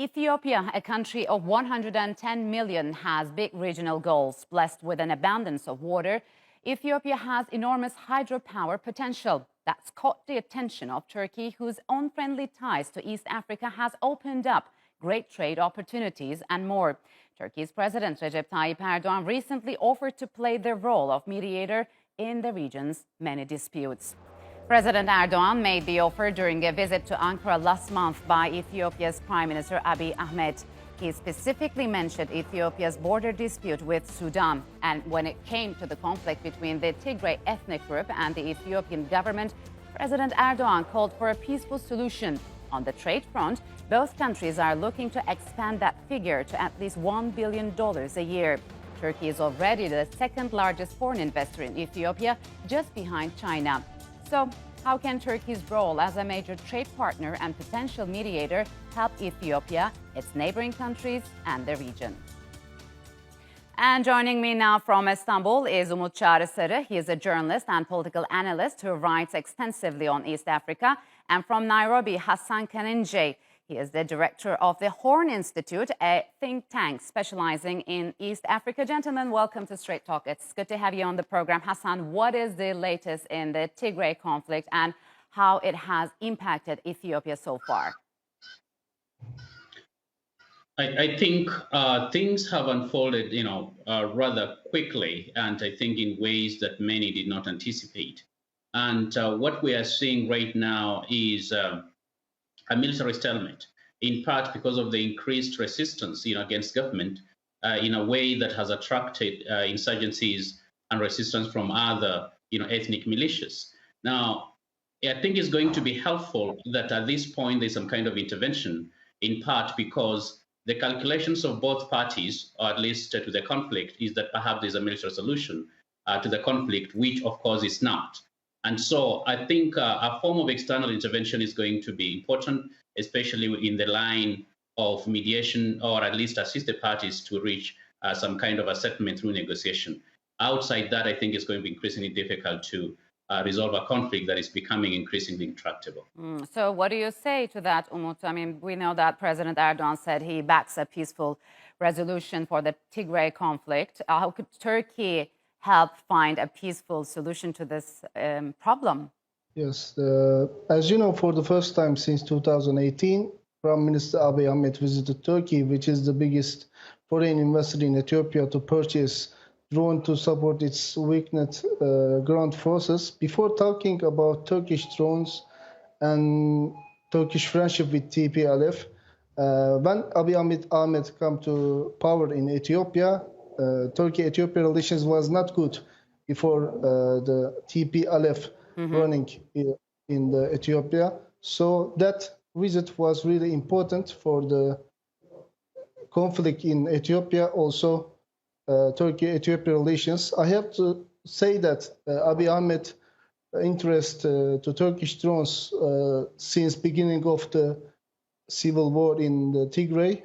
Ethiopia, a country of 110 million, has big regional goals. Blessed with an abundance of water, Ethiopia has enormous hydropower potential. That's caught the attention of Turkey, whose unfriendly ties to East Africa has opened up great trade opportunities and more. Turkey's President Recep Tayyip Erdogan recently offered to play the role of mediator in the region's many disputes. President Erdogan made the offer during a visit to Ankara last month by Ethiopia's Prime Minister Abiy Ahmed. He specifically mentioned Ethiopia's border dispute with Sudan. And when it came to the conflict between the Tigray ethnic group and the Ethiopian government, President Erdogan called for a peaceful solution. On the trade front, both countries are looking to expand that figure to at least $1 billion a year. Turkey is already the second largest foreign investor in Ethiopia, just behind China. So, how can Turkey's role as a major trade partner and potential mediator help Ethiopia, its neighboring countries, and the region? And joining me now from Istanbul is Umut Çağrısarı. He is a journalist and political analyst who writes extensively on East Africa. And from Nairobi, Hassan Kaninje. He is the director of the Horn Institute, a think tank specializing in East Africa. Gentlemen, welcome to Straight Talk. It's good to have you on the program. Hassan, what is the latest in the Tigray conflict and how it has impacted Ethiopia so far? I think things have unfolded, rather quickly, and I think in ways that many did not anticipate. And what we are seeing right now is a military stalemate, in part because of the increased resistance, against government, in a way that has attracted insurgencies and resistance from other, ethnic militias. Now, I think it's going to be helpful that at this point there's some kind of intervention, in part because the calculations of both parties, or at least to the conflict, is that perhaps there's a military solution to the conflict, which of course is not. And so I think a form of external intervention is going to be important, especially in the line of mediation, or at least assist the parties to reach some kind of a settlement through negotiation. Outside that, I think it's going to be increasingly difficult to resolve a conflict that is becoming increasingly intractable. So what do you say to that, Umut? I mean, we know that President Erdogan said he backs a peaceful resolution for the Tigray conflict. How could Turkey help find a peaceful solution to this problem? Yes, as you know, for the first time since 2018, Prime Minister Abiy Ahmed visited Turkey, which is the biggest foreign investor in Ethiopia, to purchase drones to support its weakened ground forces. Before talking about Turkish drones and Turkish friendship with TPLF, when Abiy Ahmed came to power in Ethiopia, Turkey-Ethiopia relations was not good before the TPLF running in the Ethiopia. So that visit was really important for the conflict in Ethiopia, also Turkey-Ethiopia relations. I have to say that Abiy Ahmed interest to Turkish drones since beginning of the civil war in the Tigray,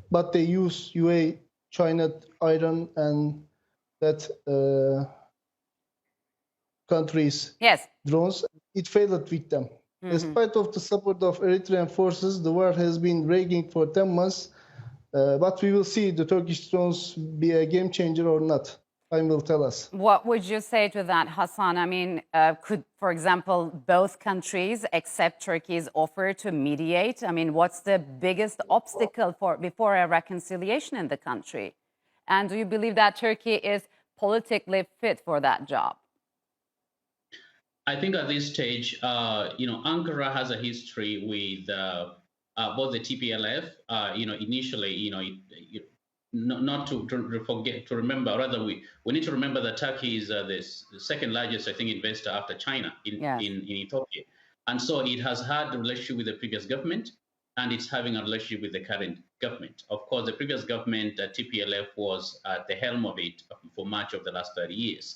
but they use UAE, China, Iran, and that countries' drones. It failed with them. Despite of the support of Eritrean forces, the war has been raging for 10 months. But we will see the Turkish drones be a game changer or not. Time will tell us. What would you say to that, Hassan? I mean, could, for example, both countries accept Turkey's offer to mediate? I mean, what's the biggest obstacle before a reconciliation in the country? And do you believe that Turkey is politically fit for that job? I think at this stage, Ankara has a history with both the TPLF. Initially, not to forget to remember. Rather, we need to remember that Turkey is the second largest, I think, investor after China in Ethiopia, and so it has had a relationship with the previous government, and it's having a relationship with the current government. Of course, the previous government, TPLF, was at the helm of it for much of the last 30 years.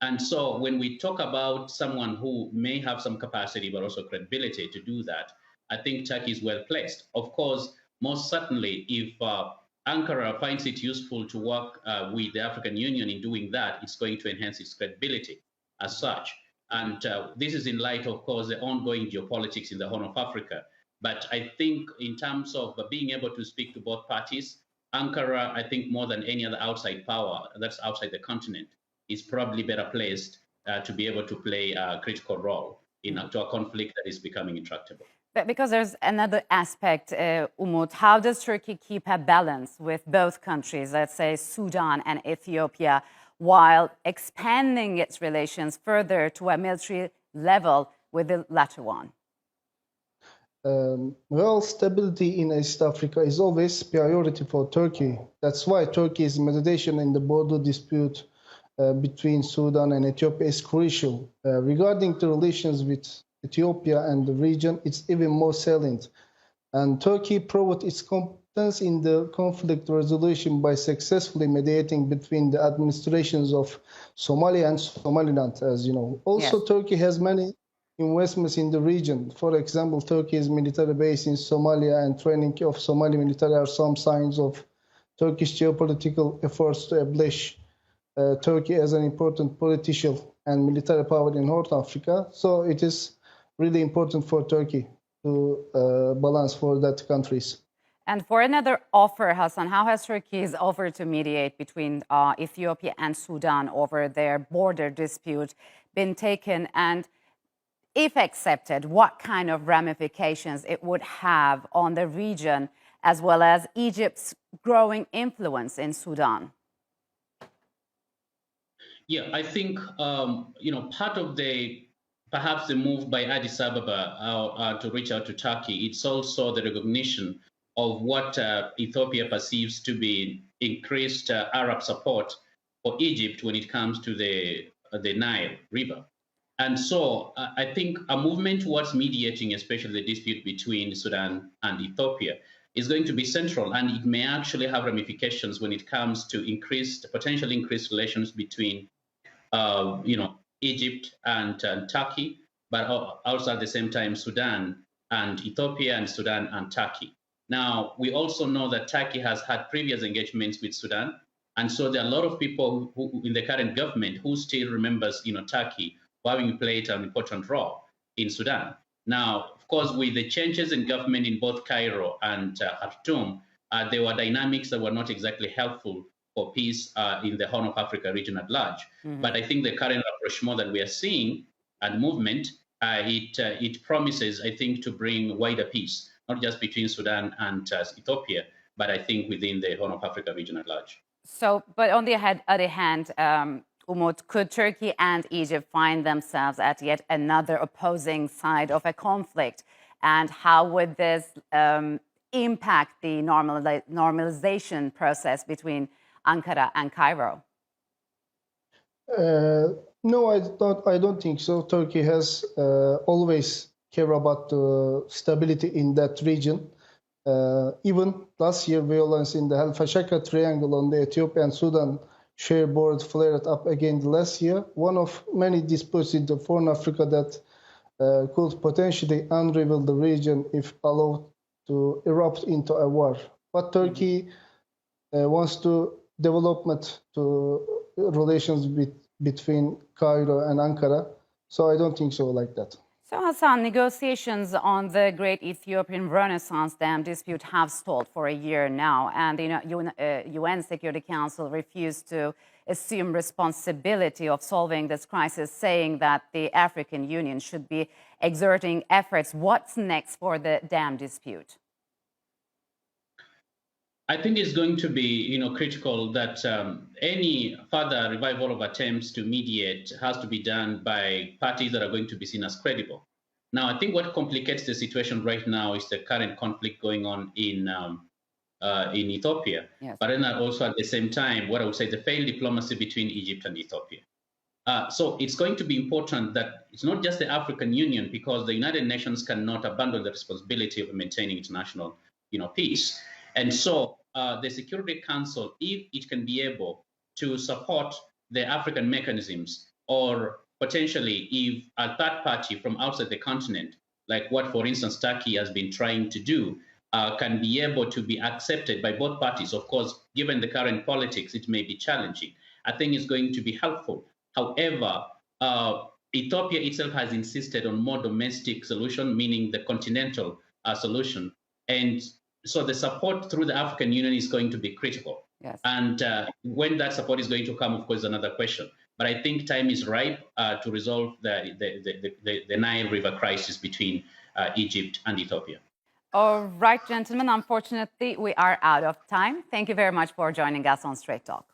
And so when we talk about someone who may have some capacity but also credibility to do that, I think Turkey is well placed. Of course, most certainly, if Ankara finds it useful to work with the African Union in doing that, it's going to enhance its credibility as such. And this is in light, of course, the ongoing geopolitics in the Horn of Africa. But I think in terms of being able to speak to both parties, Ankara, I think more than any other outside power that's outside the continent, is probably better placed to be able to play a critical role in to a conflict that is becoming intractable. But because there's another aspect, Umut, how does Turkey keep a balance with both countries, let's say Sudan and Ethiopia, while expanding its relations further to a military level with the latter one? Well, stability in East Africa is always priority for Turkey. That's why Turkey's mediation in the border dispute between Sudan and Ethiopia is crucial. Regarding the relations with Ethiopia and the region, it's even more salient. And Turkey proved its competence in the conflict resolution by successfully mediating between the administrations of Somalia and Somaliland, as you know. Also, Yes. Turkey has many investments in the region. For example, Turkey's military base in Somalia and training of Somali military are some signs of Turkish geopolitical efforts to establish Turkey as an important political and military power in North Africa. So it is really important for Turkey to balance for that countries. And for another offer, Hassan, how has Turkey's offer to mediate between Ethiopia and Sudan over their border dispute been taken? And if accepted, what kind of ramifications it would have on the region, as well as Egypt's growing influence in Sudan? Yeah, I think part of perhaps the move by Addis Ababa to reach out to Turkey. It's also the recognition of what Ethiopia perceives to be increased Arab support for Egypt when it comes to the Nile River. And so I think a movement towards mediating, especially the dispute between Sudan and Ethiopia, is going to be central, and it may actually have ramifications when it comes to potentially increased relations between Egypt and Turkey, but also at the same time Sudan and Ethiopia, and Sudan and Turkey. Now, we also know that Turkey has had previous engagements with Sudan, and so there are a lot of people who in the current government who still remembers Turkey having played an important role in Sudan. Now, of course, with the changes in government in both Cairo and Khartoum, there were dynamics that were not exactly helpful for peace in the Horn of Africa region at large. Mm-hmm. But I think the current rapprochement that we are seeing and movement, it promises, I think, to bring wider peace, not just between Sudan and Ethiopia, but I think within the Horn of Africa region at large. So, but on the other hand, Umut, could Turkey and Egypt find themselves at yet another opposing side of a conflict? And how would this impact the normalization process between Ankara and Cairo? No, I don't think so. Turkey has always cared about the stability in that region. Even last year, violence in the Al Fashaka Triangle on the Ethiopia and Sudan share board flared up again last year. One of many disputes in the Horn of Africa that could potentially unravel the region if allowed to erupt into a war. But Turkey wants to development to relations between Cairo and Ankara. So I don't think so like that. So Hassan, negotiations on the Great Ethiopian Renaissance Dam dispute have stalled for a year now, and the UN Security Council refused to assume responsibility of solving this crisis, saying that the African Union should be exerting efforts. What's next for the dam dispute? I think it's going to be, critical that any further revival of attempts to mediate has to be done by parties that are going to be seen as credible. Now, I think what complicates the situation right now is the current conflict going on in Ethiopia, yes. But then also at the same time, what I would say, the failed diplomacy between Egypt and Ethiopia. So it's going to be important that it's not just the African Union, because the United Nations cannot abandon the responsibility of maintaining international, peace. And so the Security Council, if it can be able to support the African mechanisms, or potentially if a third party from outside the continent, like what, for instance, Turkey has been trying to do, can be able to be accepted by both parties. Of course, given the current politics, it may be challenging. I think it's going to be helpful. However, Ethiopia itself has insisted on more domestic solution, meaning the continental solution. And so the support through the African Union is going to be critical. Yes. And when that support is going to come, of course, is another question. But I think time is ripe to resolve the Nile River crisis between Egypt and Ethiopia. All right, gentlemen, unfortunately, we are out of time. Thank you very much for joining us on Straight Talk.